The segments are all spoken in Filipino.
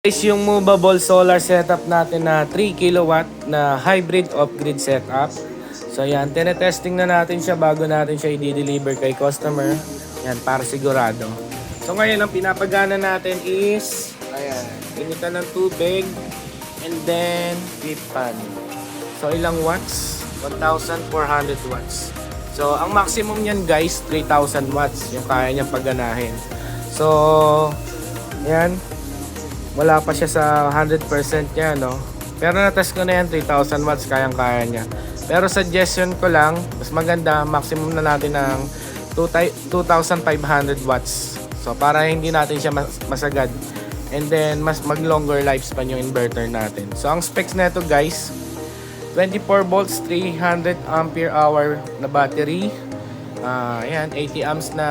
Guys, yung movable solar setup natin na 3 kilowatt na hybrid off-grid setup. So yan, tinetesting na natin siya bago natin siya i-deliver kay customer. Yan, para sigurado. So ngayon, ang pinapagana natin is, ayan, initan ng tubig and then flip pan. So ilang watts? 1,400 watts. So ang maximum niyan guys, 3,000 watts yung kaya niyang pagganahin. So, yan. Wala pa siya sa 100% niya, no? Pero na-test ko na yan, 3,000 watts, kayang-kaya niya. Pero suggestion ko lang, mas maganda, maximum na natin ng 2,500 watts. So, para hindi natin siya masagad. And then, mas mag-longer lifespan yung inverter natin. So, ang specs na ito, guys, 24 volts, 300 ampere hour na battery. Ayan, 80 amps na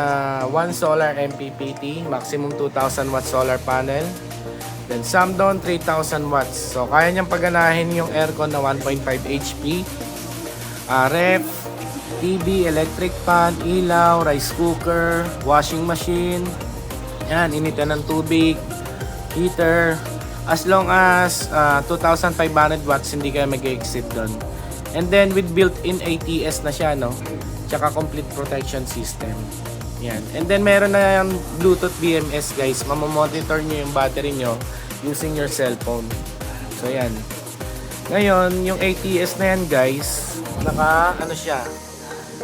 1 solar MPPT, maximum 2,000 watt solar panel. Then Samdon 3,000 watts. So kaya niyang pagganahin yung aircon na 1.5 HP. Ref, TV, electric fan, ilaw, rice cooker, washing machine. Yan, initan ng tubig, heater. As long as 2,500 watts, hindi kayo mag-exceed doon. And then with built-in ATS na siya, no? Tsaka complete protection system. Yan. And then meron na yung Bluetooth BMS guys. Mamamonitor nyo yung battery nyo using your cellphone. So yan. Ngayon, yung ATS na yan guys, naka ano siya,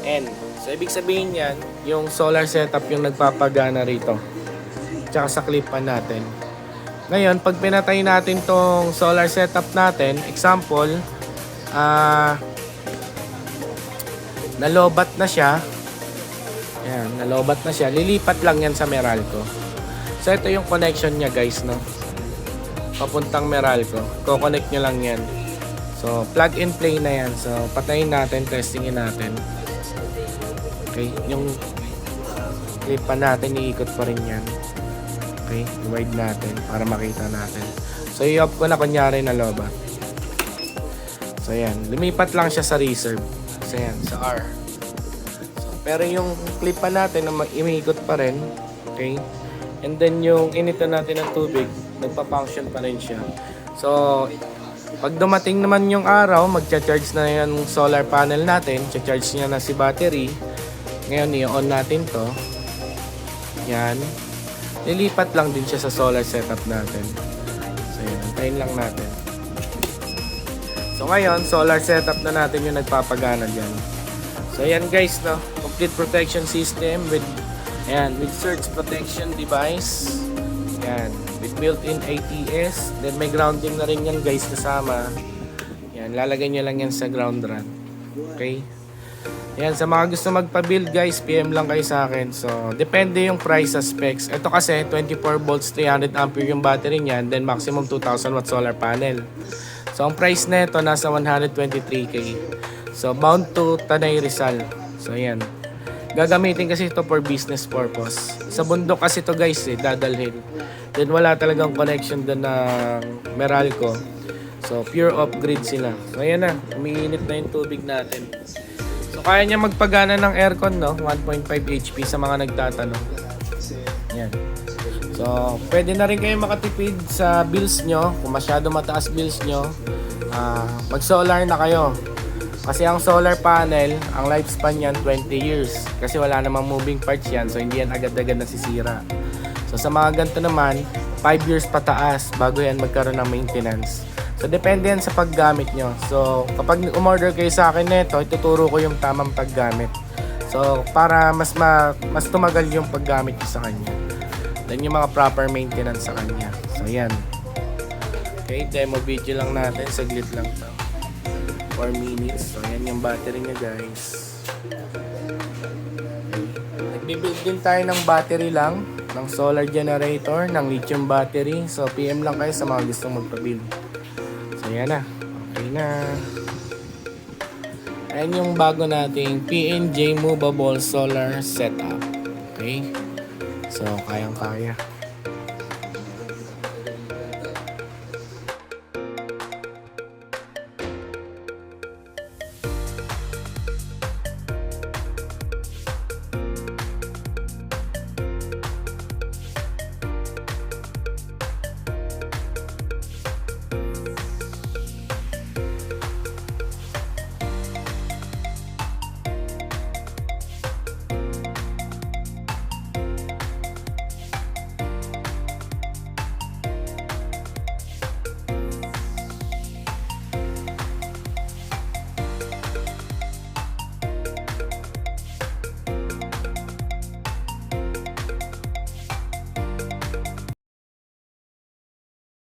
N. So ibig sabihin yan, yung solar setup yung nagpapagana rito. Tsaka sa clip pan natin. Ngayon, pag pinatay natin tong solar setup natin, example, nalobat na siya. Ayan, nalobat na siya. Lilipat lang yan sa Meralco. So, ito yung connection niya guys, no? Papuntang Meralco. Ko-connect nyo lang yan. So, plug and play na yan. So, patayin natin, testingin natin. Okay, yung clip pa natin, iikot pa rin yan. Okay, wide natin para makita natin. So, i-off ko na kunyari na lobat. So, yan. Lumipat lang siya sa reserve. So, yan, sa R. Pero yung clip pa natin na umiikot pa rin, okay? And then yung initan natin ng tubig, nagpa-function pa rin siya. So, pag dumating naman yung araw, magcha-charge na yung solar panel natin, cha-charge niya na si battery. Ngayon, i-on natin to. Yan. Lilipat lang din siya sa solar setup natin. So, yan. Antayin lang natin. So, ngayon, solar setup na natin yung nagpapagana dyan. So, yan guys, no? Complete protection system with surge protection device. Yan, with built-in ATS. Then may grounding na rin yan guys kasama. Yan, lalagay nyo lang yan sa ground rod. Okay? Yan, sa mga gusto magpa-build guys, PM lang kayo sa akin. So, depende yung price sa specs. Ito kasi 24 volts, 300 ampere yung battery niyan, then maximum 2,000 watt solar panel. So, ang price na ito nasa 123k. So, bound to Tanay Rizal. So, yan. Gagamitin kasi ito for business purpose. Sa bundok kasi ito guys, dadalhin. Then, wala talagang connection doon ng Meralco. So, pure off-grid sila. So, ayan na. Umiinit na yung tubig natin. So, kaya niya magpagana ng aircon, no? 1.5 HP sa mga nagtatanong. Yan. So, pwede na rin kayo makatipid sa bills nyo. Kung masyado mataas bills nyo, mag-solar na kayo. Kasi ang solar panel, ang lifespan yan 20 years. Kasi wala namang moving parts yan, so hindi yan agad-agad nasisira. So sa mga ganito naman, 5 years pataas bago yan magkaroon ng maintenance. So depende yan sa paggamit nyo. So kapag umorder kayo sa akin nito, ituturo ko yung tamang paggamit. So para mas tumagal yung paggamit nyo sa kanya. Then yung mga proper maintenance sa kanya. So yan. Okay, demo video lang natin, saglit lang to. 4 minutes. So, yan yung battery niya guys. Nagbibuild din tayo ng battery lang, ng solar generator, ng lithium battery. So, PM lang kayo sa mga gustong magpa-build. So, yan na. Okay na. Ayan yung bago nating PNJ Movable Solar Setup. Okay? So, kayang-kaya.